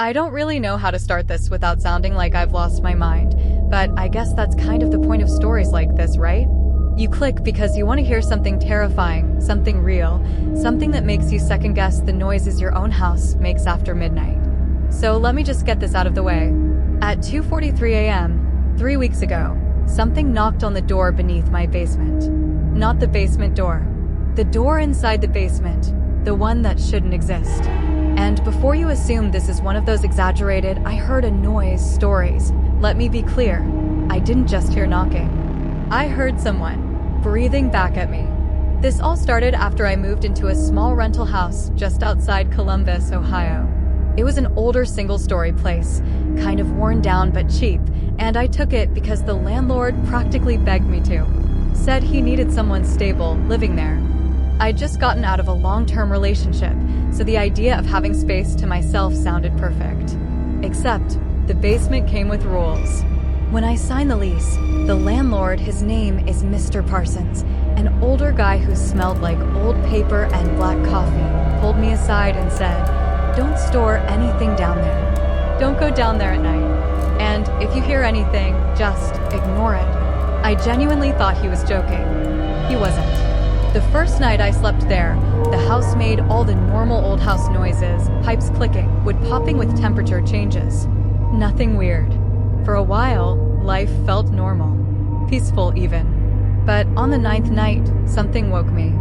I don't really know how to start this without sounding like I've lost my mind, but I guess that's kind of the point of stories like this, right? You click because you want to hear something terrifying, something real, something that makes you second-guess the noises your own house makes after midnight. So let me just get this out of the way. At 2:43 a.m., 3 weeks ago, something knocked on the door beneath my basement. Not the basement door. The door inside the basement, the one that shouldn't exist. And before you assume this is one of those exaggerated, I heard a noise stories, let me be clear, I didn't just hear knocking. I heard someone breathing back at me. This all started after I moved into a small rental house just outside Columbus, Ohio. It was an older single-story place, kind of worn down but cheap, and I took it because the landlord practically begged me to. Said he needed someone stable living there. I'd just gotten out of a long-term relationship, so the idea of having space to myself sounded perfect. Except, the basement came with rules. When I signed the lease, the landlord, his name is Mr. Parsons, an older guy who smelled like old paper and black coffee, pulled me aside and said, "Don't store anything down there. Don't go down there at night. And if you hear anything, just ignore it." I genuinely thought he was joking. He wasn't. The first night I slept there, the house made all the normal old house noises, pipes clicking, wood popping with temperature changes. Nothing weird. For a while, life felt normal. Peaceful even. But on the 9th night, something woke me.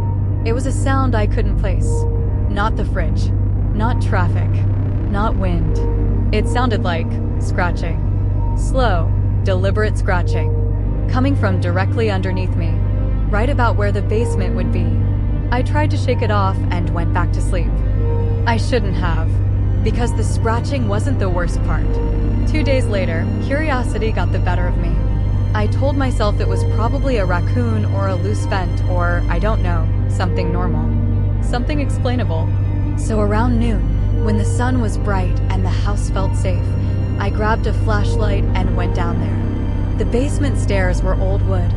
It was a sound I couldn't place. Not the fridge. Not traffic. Not wind. It sounded like scratching. Slow, deliberate scratching. Coming from directly underneath me. Right about where the basement would be. I tried to shake it off and went back to sleep. I shouldn't have, because the scratching wasn't the worst part. 2 days later, curiosity got the better of me. I told myself it was probably a raccoon or a loose vent or, I don't know, something normal. Something explainable. So around noon, when the sun was bright and the house felt safe, I grabbed a flashlight and went down there. The basement stairs were old wood,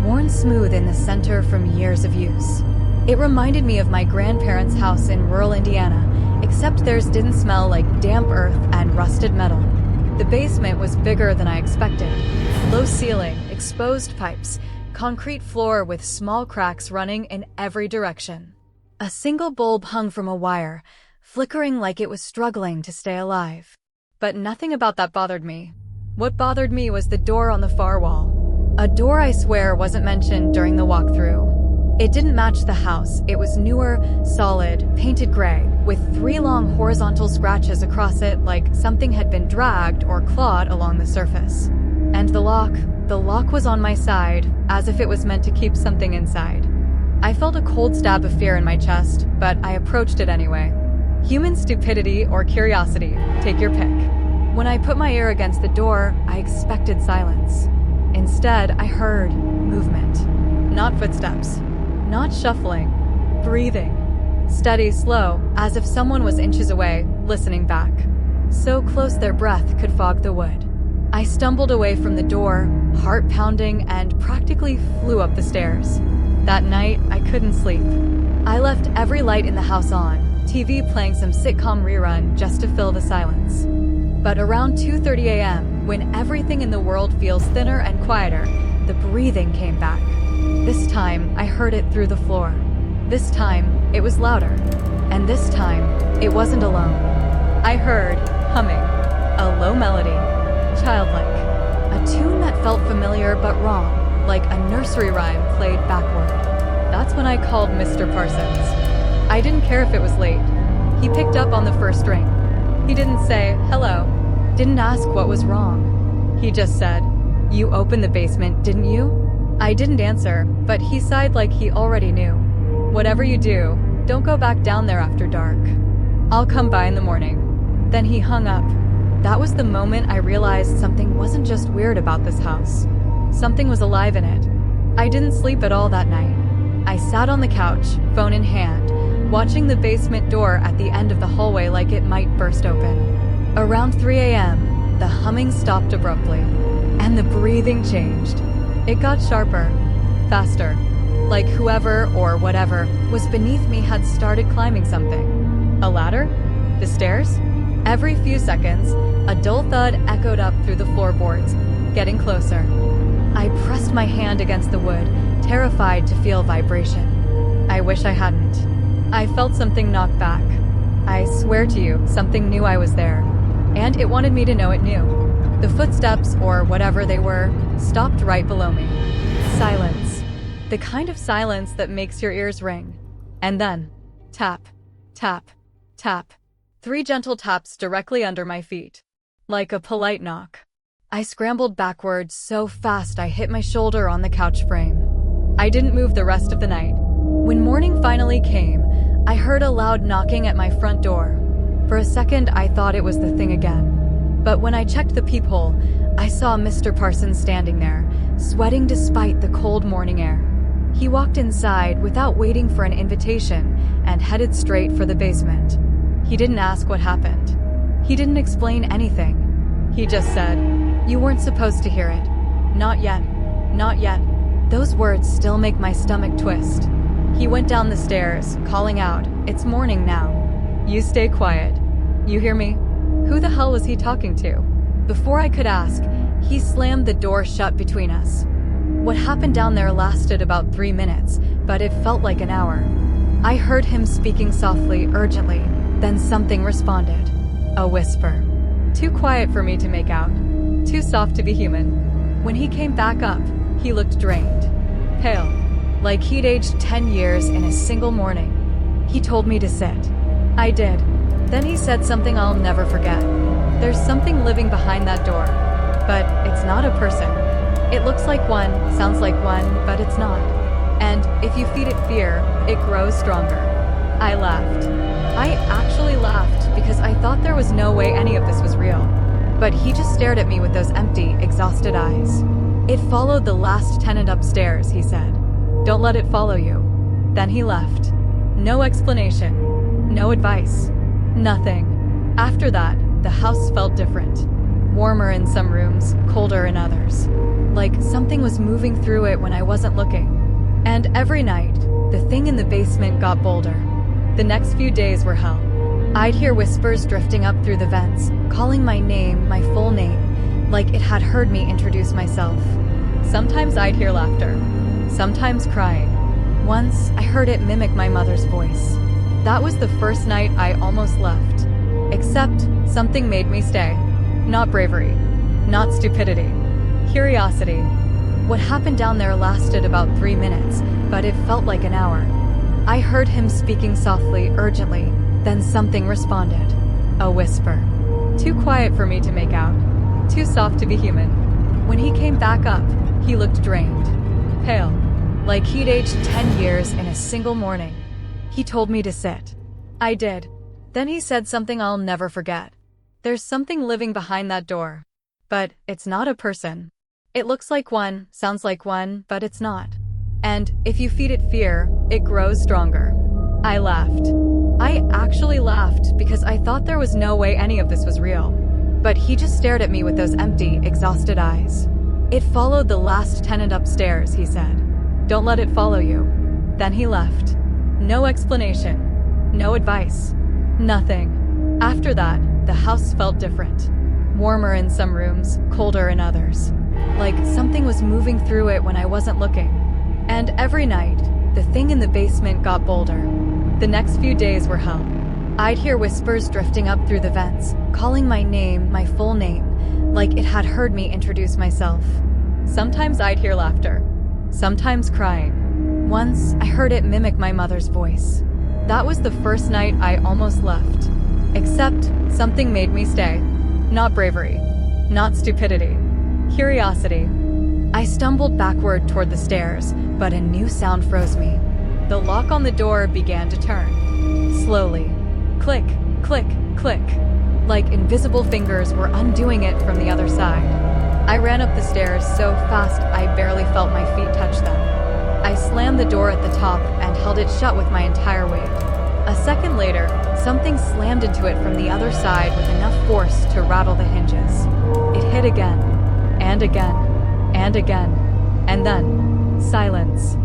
worn smooth in the center from years of use. It reminded me of my grandparents' house in rural Indiana, except theirs didn't smell like damp earth and rusted metal. The basement was bigger than I expected. Low ceiling, exposed pipes, concrete floor with small cracks running in every direction. A single bulb hung from a wire, flickering like it was struggling to stay alive. But nothing about that bothered me. What bothered me was the door on the far wall. A door I swear wasn't mentioned during the walkthrough. It didn't match the house. It was newer, solid, painted gray, with 3 long horizontal scratches across it like something had been dragged or clawed along the surface. And the lock was on my side, as if it was meant to keep something inside. I felt a cold stab of fear in my chest, but I approached it anyway. Human stupidity or curiosity, take your pick. When I put my ear against the door, I expected silence. Instead, I heard movement. Not footsteps. Not shuffling. Breathing. Steady, slow, as if someone was inches away, listening back. So close their breath could fog the wood. I stumbled away from the door, heart pounding, and practically flew up the stairs. That night, I couldn't sleep. I left every light in the house on, TV playing some sitcom rerun just to fill the silence. But around 2:30 a.m., when everything in the world feels thinner and quieter, the breathing came back. This time, I heard it through the floor. This time, it was louder. And this time, it wasn't alone. I heard humming, a low melody, childlike, a tune that felt familiar but wrong, like a nursery rhyme played backward. That's when I called Mr. Parsons. I didn't care if it was late. He picked up on the first ring. He didn't say, hello, didn't ask what was wrong. He just said, "You opened the basement, didn't you?" I didn't answer, but he sighed like he already knew. "Whatever you do, don't go back down there after dark. I'll come by in the morning." Then he hung up. That was the moment I realized something wasn't just weird about this house. Something was alive in it. I didn't sleep at all that night. I sat on the couch, phone in hand, watching the basement door at the end of the hallway like it might burst open. Around 3 a.m., the humming stopped abruptly, and the breathing changed. It got sharper, faster, like whoever or whatever was beneath me had started climbing something. A ladder? The stairs? Every few seconds, a dull thud echoed up through the floorboards, getting closer. I pressed my hand against the wood, terrified to feel vibration. I wish I hadn't. I felt something knock back. I swear to you, something knew I was there, and it wanted me to know it knew. The footsteps, or whatever they were, stopped right below me. Silence. The kind of silence that makes your ears ring. And then, tap, tap, tap. 3 gentle taps directly under my feet. Like a polite knock. I scrambled backwards so fast I hit my shoulder on the couch frame. I didn't move the rest of the night. When morning finally came, I heard a loud knocking at my front door. For a second, I thought it was the thing again. But when I checked the peephole, I saw Mr. Parsons standing there, sweating despite the cold morning air. He walked inside without waiting for an invitation and headed straight for the basement. He didn't ask what happened. He didn't explain anything. He just said, "You weren't supposed to hear it. Not yet. Not yet." Those words still make my stomach twist. He went down the stairs, calling out, "It's morning now. You stay quiet. You hear me?" Who the hell was he talking to? Before I could ask, he slammed the door shut between us. What happened down there lasted about 3 minutes, but it felt like an hour. I heard him speaking softly, urgently, then something responded. A whisper. Too quiet for me to make out. Too soft to be human. When he came back up, he looked drained. Pale. Like he'd aged 10 years in a single morning. He told me to sit. I did. Then he said something I'll never forget. There's something living behind that door. But it's not a person. It looks like one, sounds like one, but it's not. And if you feed it fear, it grows stronger. I laughed. I actually laughed because I thought there was no way any of this was real. But he just stared at me with those empty, exhausted eyes. It followed the last tenant upstairs, he said. Don't let it follow you. Then he left. No explanation. No advice. Nothing. After that, the house felt different. Warmer in some rooms, colder in others. Like something was moving through it when I wasn't looking. And every night, the thing in the basement got bolder. The next few days were hell. I'd hear whispers drifting up through the vents, calling my name, my full name, like it had heard me introduce myself. Sometimes I'd hear laughter. Sometimes crying. Once, I heard it mimic my mother's voice. That was the first night I almost left. Except, something made me stay. Not bravery. Not stupidity. Curiosity. What happened down there lasted about 3 minutes, but it felt like an hour. I heard him speaking softly, urgently, then something responded. A whisper. Too quiet for me to make out. Too soft to be human. When he came back up, he looked drained. Pale. Like he'd aged 10 years in a single morning. He told me to sit. I did. Then he said something I'll never forget. There's something living behind that door. But it's not a person. It looks like one, sounds like one, but it's not. And if you feed it fear, it grows stronger. I laughed. I actually laughed because I thought there was no way any of this was real. But he just stared at me with those empty, exhausted eyes. It followed the last tenant upstairs, he said. Don't let it follow you. Then he left. No explanation. No advice. Nothing. After that, the house felt different. Warmer in some rooms, colder in others. Like something was moving through it when I wasn't looking. And every night, the thing in the basement got bolder. The next few days were hell. I'd hear whispers drifting up through the vents, calling my name, my full name, like it had heard me introduce myself. Sometimes I'd hear laughter. Sometimes crying. Once, I heard it mimic my mother's voice. That was the first night I almost left. Except, something made me stay. Not bravery. Not stupidity. Curiosity. I stumbled backward toward the stairs, but a new sound froze me. The lock on the door began to turn. Slowly. Click, click, click. Like invisible fingers were undoing it from the other side. I ran up the stairs so fast I barely felt my feet touch them. I slammed the door at the top and held it shut with my entire weight. A second later, something slammed into it from the other side with enough force to rattle the hinges. It hit again, and again, and again, and then, silence.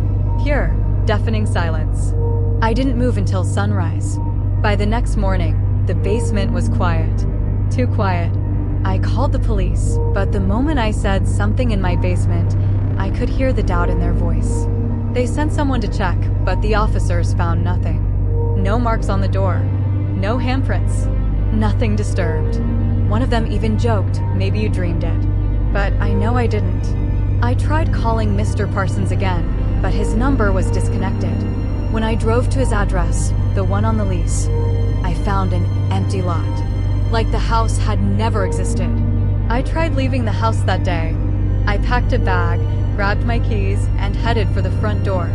Pure, deafening silence. I didn't move until sunrise. By the next morning, The basement was quiet. Too quiet. I called the police, but the moment I said something in my basement, I could hear the doubt in their voice. They sent someone to check, but the officers found nothing. No marks on the door. No handprints. Nothing disturbed. One of them even joked, maybe you dreamed it. But I know I didn't. I tried calling Mr. Parsons again, but his number was disconnected. When I drove to his address, the one on the lease, I found an empty lot. Like the house had never existed. I tried leaving the house that day. I packed a bag, grabbed my keys, and headed for the front door.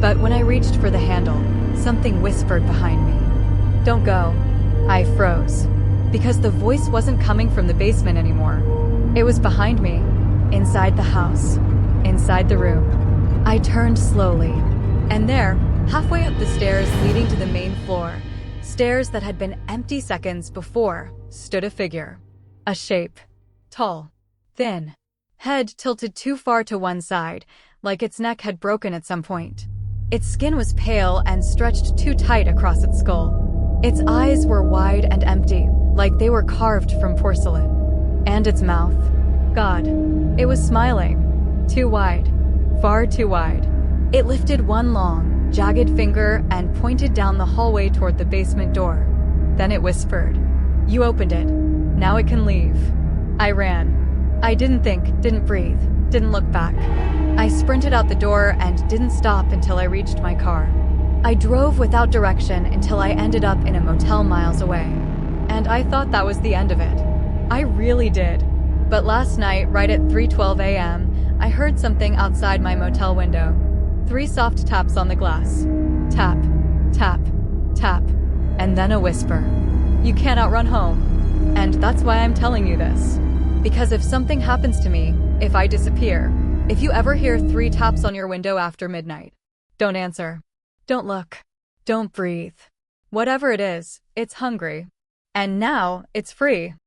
But when I reached for the handle, something whispered behind me. Don't go. I froze. Because the voice wasn't coming from the basement anymore. It was behind me, inside the house, inside the room. I turned slowly, and there, halfway up the stairs leading to the main floor, stairs that had been empty seconds before, stood a figure. A shape. Tall. Thin. Head tilted too far to one side, like its neck had broken at some point. Its skin was pale and stretched too tight across its skull. Its eyes were wide and empty, like they were carved from porcelain. And its mouth. God. It was smiling. Too wide. Far too wide. It lifted one long, jagged finger and pointed down the hallway toward the basement door. Then it whispered, "You opened it. Now it can leave." I ran. I didn't think, didn't breathe, didn't look back. I sprinted out the door and didn't stop until I reached my car. I drove without direction until I ended up in a motel miles away. And I thought that was the end of it. I really did. But last night, right at 3:12 a.m., I heard something outside my motel window. 3 soft taps on the glass. Tap, tap, tap, and then a whisper. You cannot run home. And that's why I'm telling you this. Because if something happens to me, if I disappear, if you ever hear 3 taps on your window after midnight, don't answer. Don't look. Don't breathe. Whatever it is, it's hungry. And now, it's free.